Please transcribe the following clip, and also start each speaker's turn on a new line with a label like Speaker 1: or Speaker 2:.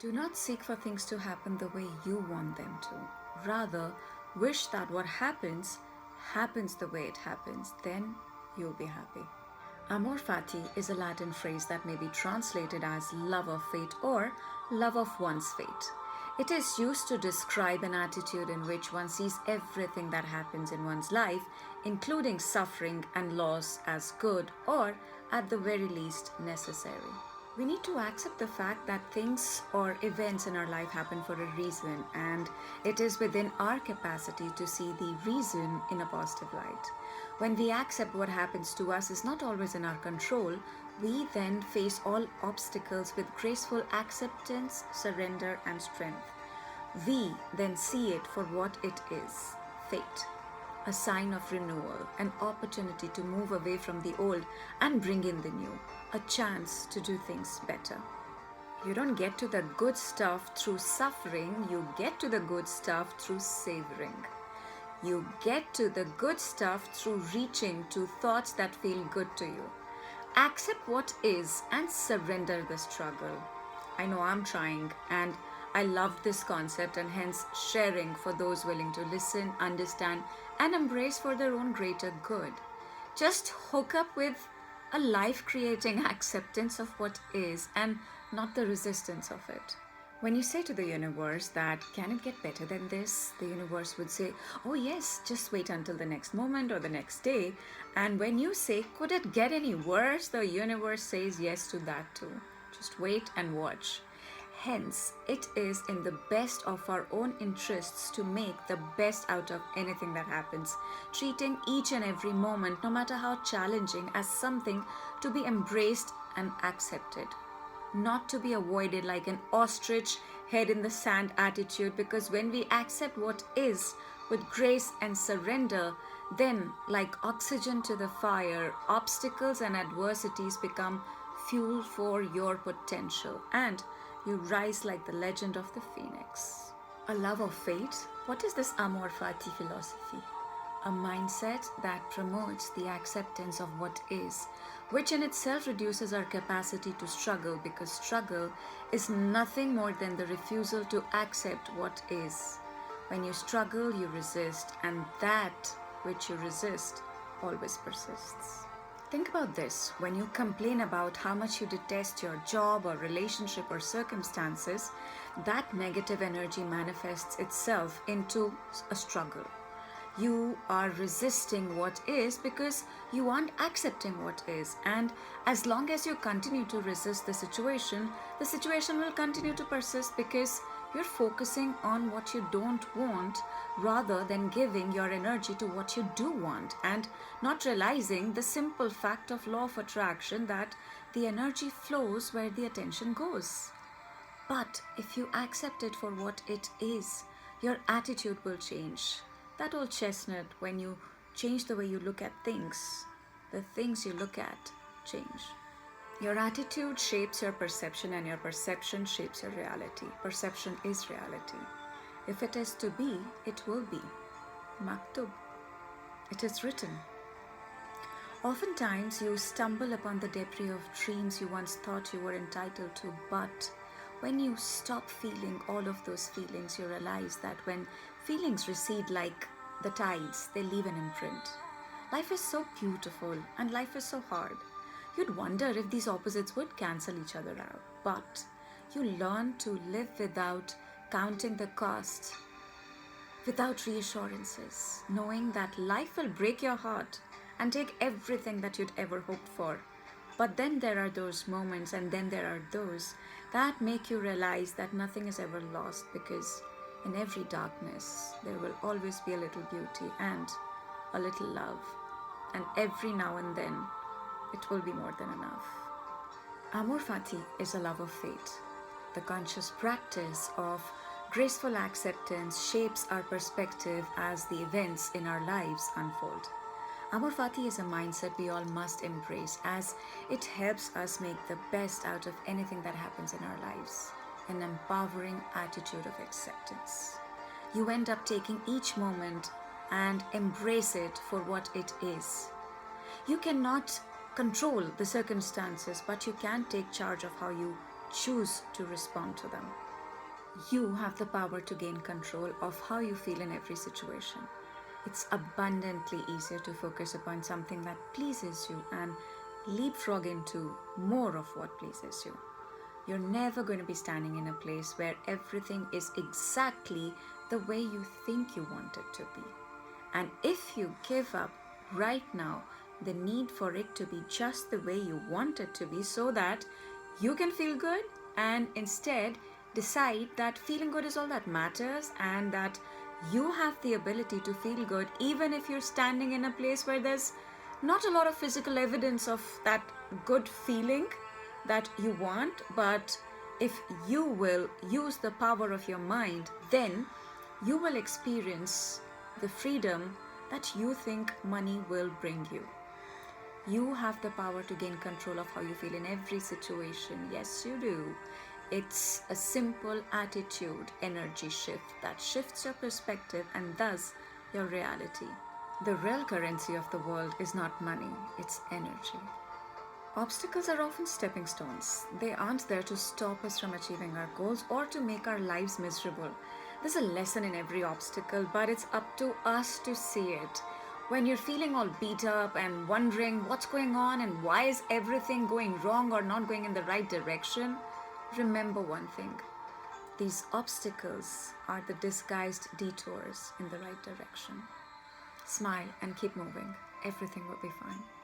Speaker 1: Do not seek for things to happen the way you want them to. Rather, wish that what happens the way it happens. Then you'll be happy. Amor fati is a Latin phrase that may be translated as love of fate or love of one's fate. It is used to describe an attitude in which one sees everything that happens in one's life, including suffering and loss, as good or, at the very least, necessary. We need to accept the fact that things or events in our life happen for a reason, and it is within our capacity to see the reason in a positive light. When we accept what happens to us is not always in our control, we then face all obstacles with graceful acceptance, surrender, and strength. We then see it for what it is, fate, a sign of renewal, an opportunity to move away from the old and bring in the new, a chance to do things better. You don't get to the good stuff through suffering, you get to the good stuff through savoring. You get to the good stuff through reaching to thoughts that feel good to you. Accept what is and surrender the struggle. I know I'm trying, and I love this concept and hence sharing for those willing to listen, understand, and embrace for their own greater good. Just hook up with a life creating acceptance of what is and not the resistance of it. When you say to the universe that, can it get better than this? The universe would say, oh yes, just wait until the next moment or the next day. And when you say, could it get any worse? The universe says yes to that too. Just wait and watch. Hence, it is in the best of our own interests to make the best out of anything that happens, treating each and every moment, no matter how challenging, as something to be embraced and accepted. Not to be avoided like an ostrich head in the sand attitude, because when we accept what is with grace and surrender, then like oxygen to the fire, obstacles and adversities become fuel for your potential, and you rise like the legend of the phoenix. A love of fate? What is this amor fati philosophy? A mindset that promotes the acceptance of what is, which in itself reduces our capacity to struggle, because struggle is nothing more than the refusal to accept what is. When you struggle, you resist, and that which you resist always persists. Think about this. When you complain about how much you detest your job or relationship or circumstances, that negative energy manifests itself into a struggle. You are resisting what is because you aren't accepting what is. And as long as you continue to resist the situation will continue to persist, because you're focusing on what you don't want rather than giving your energy to what you do want, and not realizing the simple fact of law of attraction, that the energy flows where the attention goes. But if you accept it for what it is, your attitude will change. That old chestnut, when you change the way you look at things, the things you look at change. Your attitude shapes your perception, and your perception shapes your reality. Perception is reality. If it is to be, it will be. Maktub. It is written. Oftentimes you stumble upon the debris of dreams you once thought you were entitled to, but when you stop feeling all of those feelings, you realize that when feelings recede like the tides, they leave an imprint. Life is so beautiful and life is so hard. You'd wonder if these opposites would cancel each other out, but you learn to live without counting the cost, without reassurances, knowing that life will break your heart and take everything that you'd ever hoped for. But then there are those moments, and then there are those that make you realize that nothing is ever lost, because in every darkness there will always be a little beauty and a little love, and every now and then it will be more than enough. Amor fati is a love of fate. The conscious practice of graceful acceptance shapes our perspective as the events in our lives unfold. Amor fati is a mindset we all must embrace, as it helps us make the best out of anything that happens in our lives. An empowering attitude of acceptance. You end up taking each moment and embrace it for what it is. You cannot control the circumstances, but you can take charge of how you choose to respond to them. You have the power to gain control of how you feel in every situation. It's abundantly easier to focus upon something that pleases you and leapfrog into more of what pleases you. You're never going to be standing in a place where everything is exactly the way you think you want it to be. And if you give up right now the need for it to be just the way you want it to be so that you can feel good, and instead decide that feeling good is all that matters and that you have the ability to feel good even if you're standing in a place where there's not a lot of physical evidence of that good feeling that you want, but if you will use the power of your mind, then you will experience the freedom that you think money will bring you. You have the power to gain control of how you feel in every situation. Yes, you do. It's a simple attitude, energy shift that shifts your perspective and thus your reality. The real currency of the world is not money, it's energy. Obstacles are often stepping stones. They aren't there to stop us from achieving our goals or to make our lives miserable. There's a lesson in every obstacle, but it's up to us to see it. When you're feeling all beat up and wondering what's going on and why is everything going wrong or not going in the right direction, remember one thing. These obstacles are the disguised detours in the right direction. Smile and keep moving. Everything will be fine.